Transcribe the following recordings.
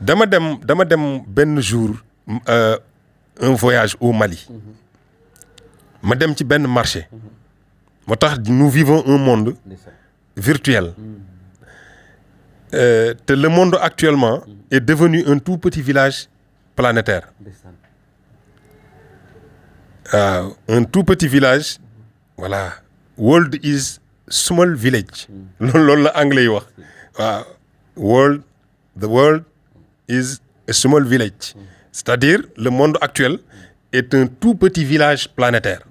dama dem benn jour un voyage au Mali ma dem ci benn marché moo tax nous vivons un monde virtuel te le monde actuellement est devenu un tout petit village planétaire un tout petit village voilà world is small village loolu la anglais yi wax waaw the world is a small village c'est-à-dire le monde actuel est un tout petit village planétaire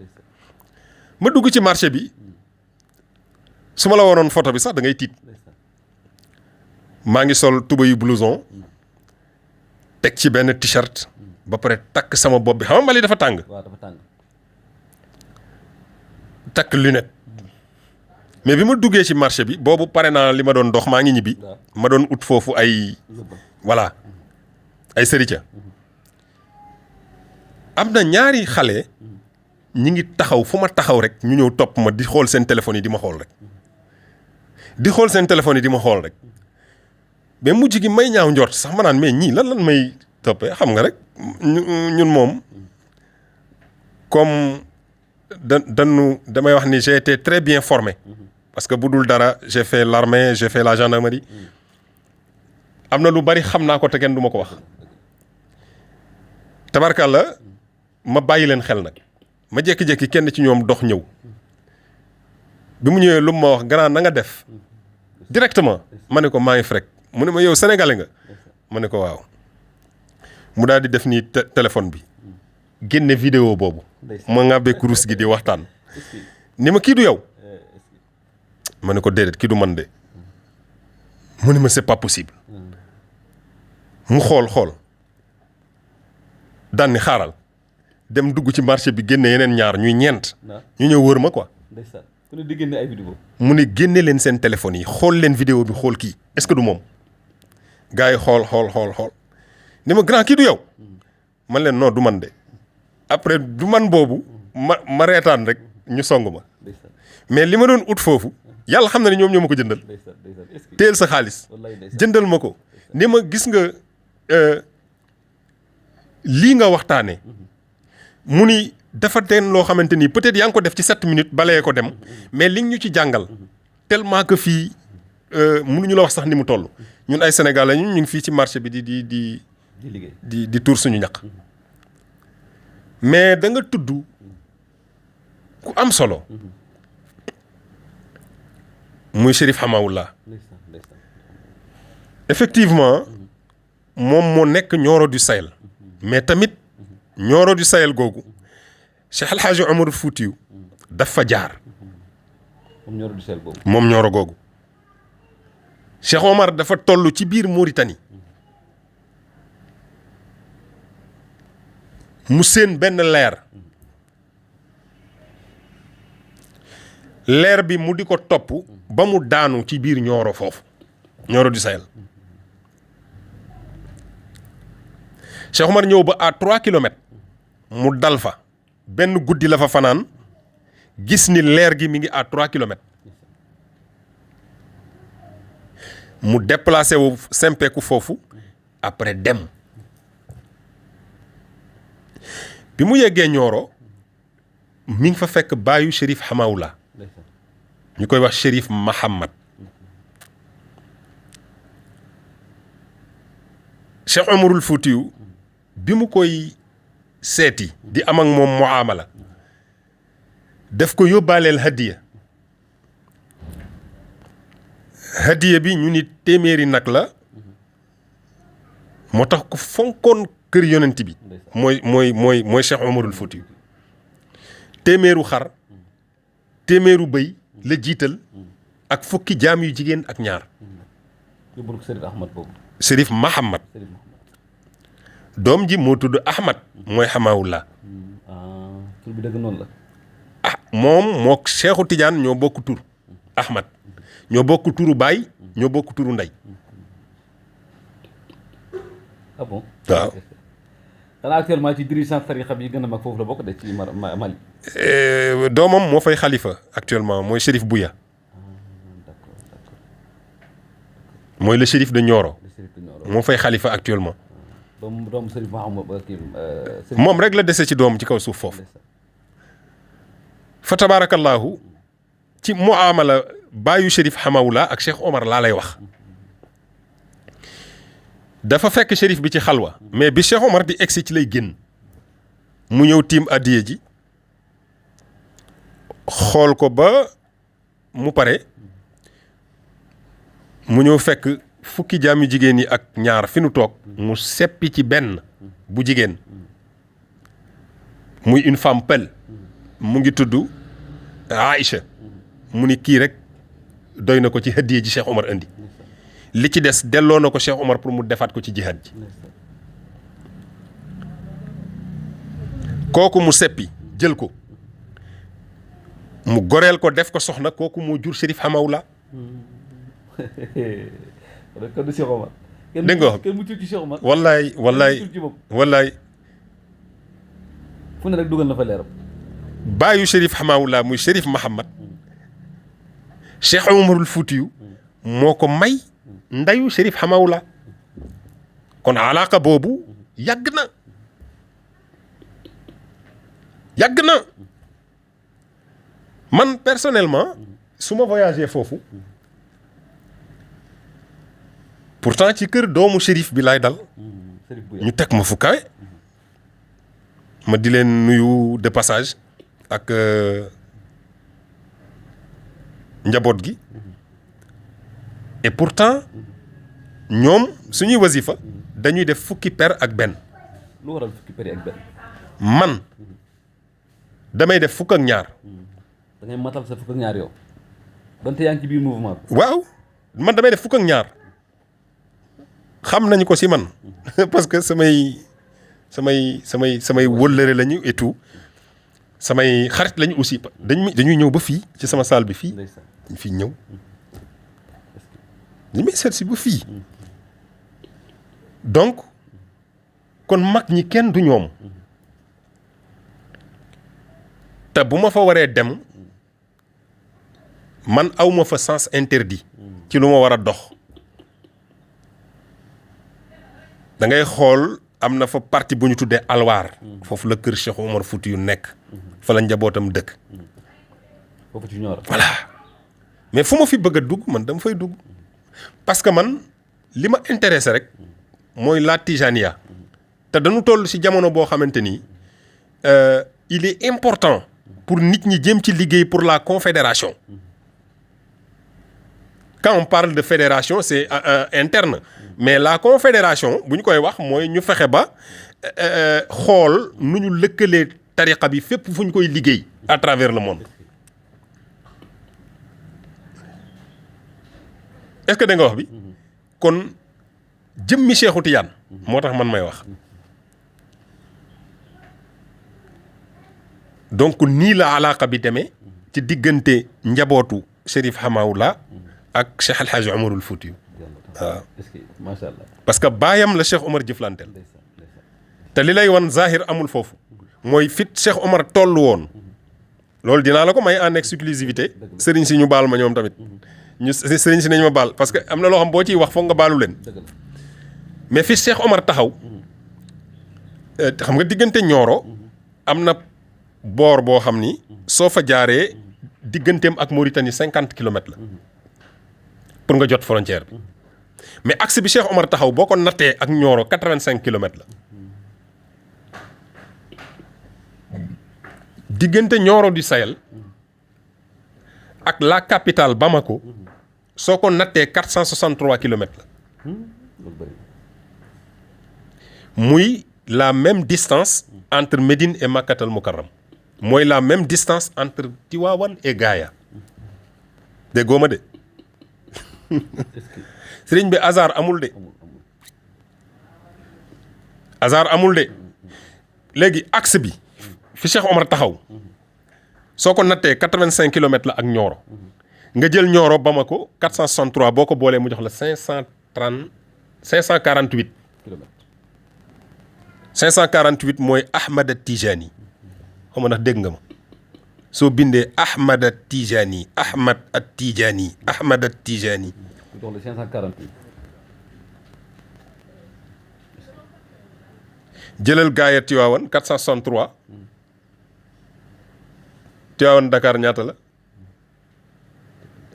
ma dugg ci marché bi su ma la waroon photo bi sax da ngay tiit maa ngi sol tuba yu blouson teg ci benn t-shirt ba pare takk sama bopp bi xam nga Mali dafa tàng. waaw dafa tàng. takk lunette mais bi ma duggee ci marché bi boobu pare naa li ma doon dox maa ngi ñibbi ma doon ut foofu ay voilà ay sërica am na ñaari xale ñi ngi taxaw fu ma taxaw rek ñu ñëw topp ma di xool seen téléphone yi di ma xool rek di xool seen téléphone yi di ma xool rek mais mujj gi may ñaaw njort sax ma naan mais ñii lan may toppee xam nga rek ñun moom comme damay wax ni j'ai été très bien formé parce que bu dul dara j'ai fait l'armée j'ai fait la gendarmerie am na lu bari xam naa ko te kenn du ma ko wax tabarkalla ma bàyyi leen xel nag ma jékki-jékki kenn ci ñoom dox ñëw bi mu ñëwee lu ma wax grand na nga def directement ma ne ko maa ngi frek mu ne ma yow sénégalais nga ma ne ko waaw mu daal di def nii téléphone bi génne vidéo boobu ma ngàbbee kurus gi di waxtaan ni ma kii du yow ma ne ko déedéet kii du man de mu ne ma c'est pas possible mu xool daan ni xaaral dem dugg ci marché bi génne yeneen ñaar ñuy ñeent ñu ñëw wër ma quoi ku ne di génne ay vidéo mu ne génne leen seen téléphone yi xool leen vidéo bi xool kii est-ce que du moom gars yi xool ni ma grand kii du yow man leen non du man de après du man boobu ma reetaan rek ñu song ma mais li ma doon ut foofu yàlla xam na ne ñoom ñoo ma ko jëndal teel sa xaalis jëndal ma ko ni ma gis nga lii nga waxtaanee mu ni dafa teen loo xamante ni peut-être yaa ngi ko def ci 7 minutes balee ko dem mais li ñu ci jàngal tellement que fii mënuñu la wax sax ni mu toll ñun ay Sénégalais ñu ngi fii ci marché bi di tuur suñu ñaq mais da nga tudd ku am solo muy Chérif Hamawullah effectivement moom moo nekk Nioro du Sahel mais tamit Nioro du Sahel googu Cheikh El Hadji Omar Foutiyou dafa jaar moom Nioro googu Cheikh Omar dafa toll ci biir Mauritanie mu seen benn leer bi mu di ko topp ba mu daanu ci biir Nioro foofu Nioro du Sahel Cheikh Omar ñëw ba à 3 kilomètres mu dal fa benn guddi la fa fanaan gis ni leer gi mi ngi à 3 kilomètres mu déplacé wu sempeeku foofu après dem bi mu yeggee Nioro mi ngi fa fekk baayu Chérif Hamawullah ñu koy wax Chérif Mahamad Cheikh Omarul Foutiyou bi mu koy seeti di am ak moom muamala def ko yóbbaaleel hadiya bi ñu ni téeméeri nag la moo tax ku fonkoon kër yonent bi mooy Cheikh Omarul Foutiyou téeméeru xar téeméeru bëy la jiital ak fukki jaam yu jigéen ak ñaar yóbbul ko Chérif Ahmad boobu Chérif Mahamad doom ji moo tudd Ahmad mooy Hamawullah tur bi dëgg noonu la moom moo Cheikhu Tidiane ñoo bokk tur Ahmad ñoo bokk turu baay ñoo bokk turu ndey ah bon waaw xanaa actuellement ci dirigeant tarixa bi yi gën a mag foofu la bokk de ci Mali doomam moo fay xalifa actuellement mooy Chérif Bouya mooy le chérif de Nioro moo fay xalifa actuellement. doomu Sëriñ Mahamad kii moom rek la dese ci doom ci kaw suuf foofu. fa tabaarakallaahu ci muamala baayu Chérif Hamawula ak Cheikh Omar laa lay wax. dafa fekk Chérif bi ci xalwa mais bi Cheikh Omar di egsi ci lay génn mu ñëw tiim addiye ji xool ko ba mu pare mu ñëw fekk fukki jaami jigéen yi ak ñaar fi nu toog mu seppi ci benn bu jigéen muy une femme pël mu ngi tudd Aïcha mu ni kii rek doy na ko ci hadiye ji Cheikh Omar indi li ci des delloo na ko Cheikh Omar pour mu defaat ko ci jihaad ji kooku mu seppi jël ko mu goreel ko def ko soxna kooku moo jur Chérif Hamawula. kon du Cheikh Omar. dégg nga kenn muccul ci Cheikh Omar. wallaay wallaay fu ne rek dugal na fa leeram. baayu Chérif Hamawula muy Chérif Mahamad Cheikh Omarul Fuutiyu moo ko may ndayu Chérif Hamawula kon alaaka boobu yàgg na man personnellement su ma voyagé foofu pourtant ci kër doomu Chérif bi laay dal ñu teg ma fu kawe ma di leen nuyu de passage ak njaboot gi et pourtant ñoom suñuy wasifa dañuy def fukki per ak benn. lu waral fukki per ak benn. man damay def fukk ak ñaar. da ngay matal sa fukk ak ñaar yow. donte yaa ngi ci biir mouvement bi. waaw man damay def fukk ak ñaar xam nañu ko si man parce que samay wëllëre lañu et tout samay xarit lañu aussi dañuy ñëw ba fii ci sama salle bi fii. dañ fiy ñëw. li may seet si ba fii donc kon mag ñi kenn du ñoom te bu ma fa waree dem man awma fa sens interdit ci lu ma war a dox da ngay xool am na fa parti bu ñu tuddee alwaar foofu la kër Cheikh Omar Fouti yu nekk fa la njabootam dëkk foofu ci Nioro voilà mais fu ma fi bëgg a dugg man dama fay dugg parce que man li ma intéressé rek mooy la Tijaniya te dañu toll ci jamono boo xamante ni il est important pour nit ñi jëm ci liggéey pour la confédération quand on parle de fédération c'est interne mais la confédération bu ñu koy wax mooy ñu fexe ba xool nu ñu lëkkalee tariqa bi fépp fu ñu koy liggéey à travers le monde est-ce que da nga wax bi kon jëmmi Cheikhu Tijaan moo tax man may wax donc nii la alaaka bi demee ci diggante njabootu Chérif Hamawula ak Cheikh El Hadj Omarul Fouti waaw macha allah parce que baayam la Cheikh Omar jëflanteel te li lay wan zahir amul foofu mooy fit Cheikh Omar toll woon loolu dinaa la ko may en exclusivité sëriñ si ñu baal ma ñoom tamit ñu sëriñ si nañ ma baal parce que am na loo xam boo ciy wax foog nga baalu leen mais fi Cheikh Omar taxaw xam nga diggante Nioro am na boor boo xam ni soo fa jaaree digganteem ak Mauritanie 50 kilomètres la pour nga jot frontière bi mais axe bi Cheikh Omar taxaw boo ko nattee ak Nioro 85 kilomètres la diggante Nioro du Sahel ak la capitale Bamako soo ko nattee 463 kilomètres la muy la même distance entre Médine et Makkatal Mukarram mooy la même distance entre Tivaouane et Gaaya déggoo ma de sëriñ bi hasard amul de hasard amul de léegi axe bi fi Cheikh Omar taxaw soo ko nattee 85 kilomètres la ak Nioro nga jël Nioro Bamako 463 boo ko boolee mu jox la 548 kilomètres 548 mooy Ahmad at-Tijani xam nga ndax dégg nga ma soo bindee Ahmad at-Tijani Ahmad at-Tijani Ahmad at-Tijani ku dox la 548 jëlal gaaya Tivaouane 463 Tivaouane Dakar ñaata la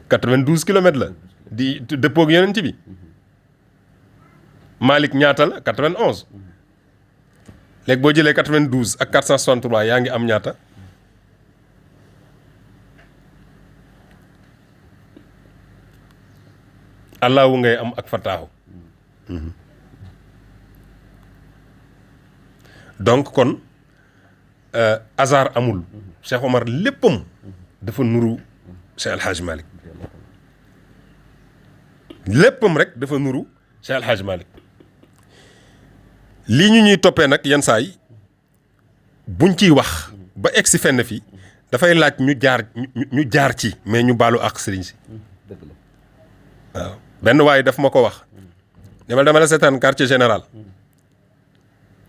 92 kilomètres la di dëppoog yeneen ci bi Malick ñaata la 91 léegi boo jëlee 92 ak 463 yaa ngi am ñaata allahu ngay am ak fataahu donc kon hasard amul Cheikh Omar léppam dafa nuru Cheikh El Hadj Malick léppam rek dafa nuru Cheikh El Hadj Malick lii ñu ñuy toppee nag yenn saa yi buñ ciy wax ba egg si fenn fii dafay laaj ñu jaar ci mais ñu baalu ak sëriñ si dëgg la waaw benn waaye daf ma ko wax dama la seetaan quartier général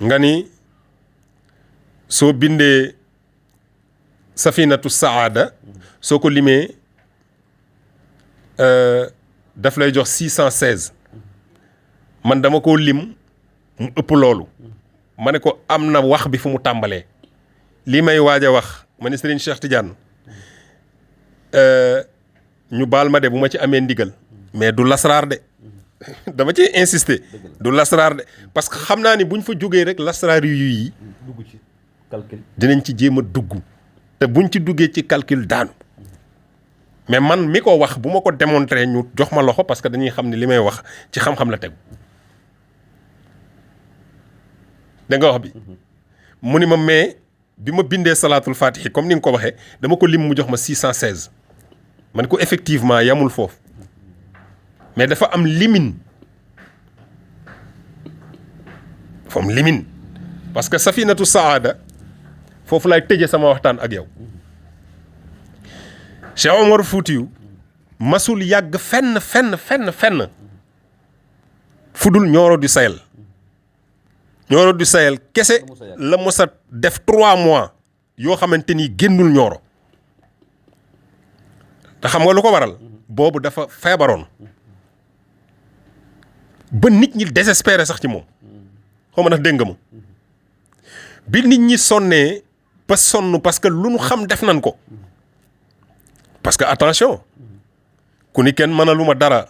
nga ni soo bindee safinatu saada soo ko limee daf lay jox 616 man dama koo lim mu ëpp loolu ma ne ko am na wax bi fu mu tàmbalee lii may waaj a wax ma ne Serigne Cheikh Tidiane ñu baal ma de bu ma ci amee ndigal mais du lasraar de dama ci insister du lasraar de parce que xam naa ni buñ fa jógee rek lasraar yu yi dugg ci calcul dinañ ci jéem a dugg te buñ ci duggee ci calcul daanu mais man mi ko wax bu ma ko démontrer ñu jox ma loxo parce que dañuy xam ne li may wax ci xam-xam la tegu da nga wax bi mu ni ma mais bi ma bindee salaatul fatihi comme ni nga ko waxee dama ko lim mu jox ma 616 man ko effectivement yamul foofu mais dafa am limine dafa am limine parce que safinatu saada foofu laay tëje sama waxtaan ak yow Cheikh Omar Foutiyou masul yàgg fenn fudul Nioro du Sahel Nioro du Sahel kese la mos a def 3 mois yoo xamante ni génnul Nioro te xam nga lu ko waral boobu dafa feebaroon ba nit ñi désespéré sax ci moom xaw ma ndax dégg nga ma bi nit ñi sonnee ba sonn parce que lu nu xam def nañ ko parce que attention ku ni kenn mënaluma dara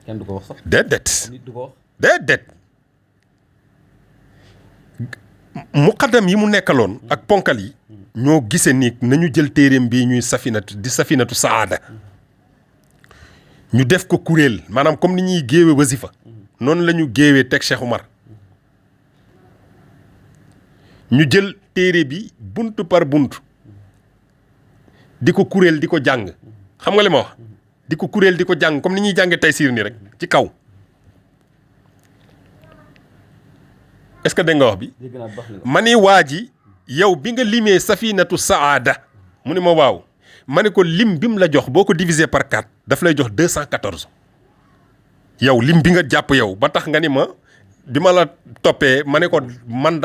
kenn du ko wax sax déedéet nit du ko wax déedéet muqaddam yi mu nekkaloon ak ponkal yi ñoo gise ni nañu jël téereem bii ñuy safinatu saada ñu def ko kuréel maanaam comme ni ñuy géewe wasifa noonu la ñu géewee teg Cheikh Oumar ñu jël téere bi bunt par bunt di ko kuréel di ko jàng xam nga li ma wax di ko kuréel di ko jàng comme ni ñuy jànge Taysiir ni rek ci kaw est-ce que dégg nga wax bi dégg naa baax na ma ni waa ji yow bi nga limee safinatu saada mu ne ma waaw ma ne ko lim bi mu la jox boo ko diviser par 4 daf lay jox 214 yow lim bi nga jàpp yow ba tax nga ni ma bi ma la toppee ma ne ko man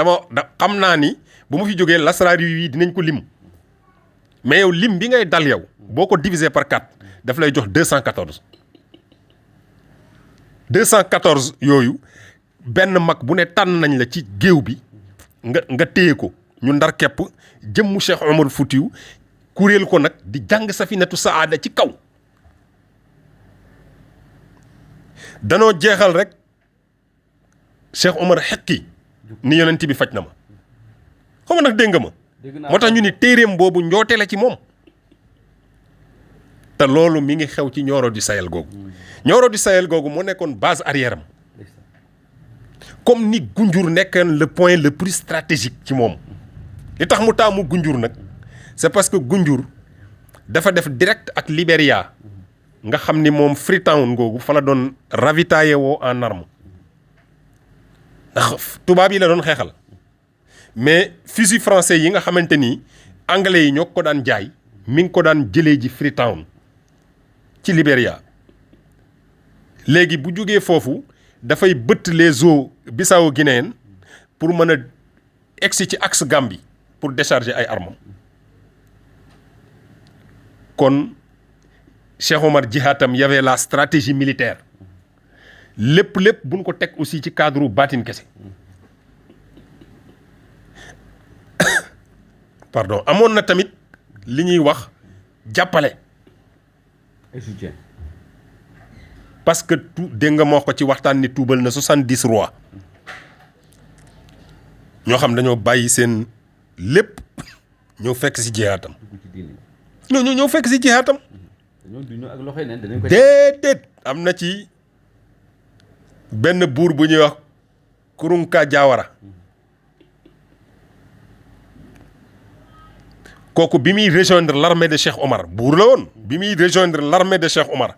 xam naa ni bu ma fi jógee lasraar yi dinañ ko lim mais yow lim bi ngay dal yow boo ko diviser par 4 daf lay jox 214 214 yooyu benn mag bu ne tànn nañ la ci géew bi nga téye ko ñu ndar kepp jëmmu Cheikh Omar Foutiyou kuréel ko nag di jàng safinatu saada ci kaw danoo jeexal rek Cheikh Omar xekki ni yonent bi faj na ma xaw ma nag dégg nga ma moo tax ñu ni téeréem boobu njoote la ci moom te loolu mi ngi xew ci Nioro du Sahel googu Nioro du Sahel googu moo nekkoon base arrière am comme ni Gunjur nekkoon le point le plus stratégique ci moom li tax mu taamu Gunjur nag c'est parce que Gunjur dafa def direct ak Libéria nga xam ni moom Freetown googu fa la doon ravitaillé woo en arme ndax tubaab yi la doon xeexal mais fusil français yi nga xamante ni anglais yi ñoo ko daan jaay mi ngi ko daan jëlee ji Freetown ci Libéria léegi bu jógee foofu dafay bëtt les eaux bissau-guinéennes pour mën a egsi ci axe Gambie pour décharger ay armes kon Cheikh Omar jihaatam y avait la stratégie militaire lépp buñ ko teg aussi ci cadre baatin kese pardon amoon na tamit li ñuy wax jàppale. et soutien. parce que tout dégg nga moo ko ci waxtaan ni tuubal na 70 rois ñoo xam dañoo bàyyi seen lépp ñëw fekk si jihaatam. dugg ci diine. ñoo ñëw fekk si jihaatam. dañoo du ñu ak loxoy neen danañ ko. déedéet am na ci benn buur bu ñuy wax Kurunka Jaawara kooku bi muy rejoindre l'armée de Cheikh Omar buur la woon bi muy rejoindre l'armée de Cheikh Omar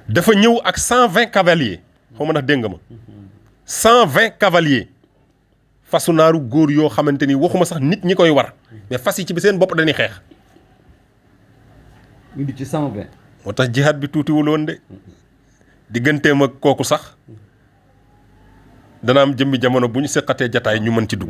dafa ñëw ak 120 cavaliers xaw ma ndax dégg nga ma 120 cavaliers fasu naaru góor yoo xamante ni waxuma sax nit ñi koy war mais fas yi ci bi seen bopp dañuy xeex. ñu di ci 120. moo tax jihaad bi tuutiwul woon de digganteem ak kooku sax dana am jëmmi jamono bu ñu seqatee jataay ñu mën ci dugg.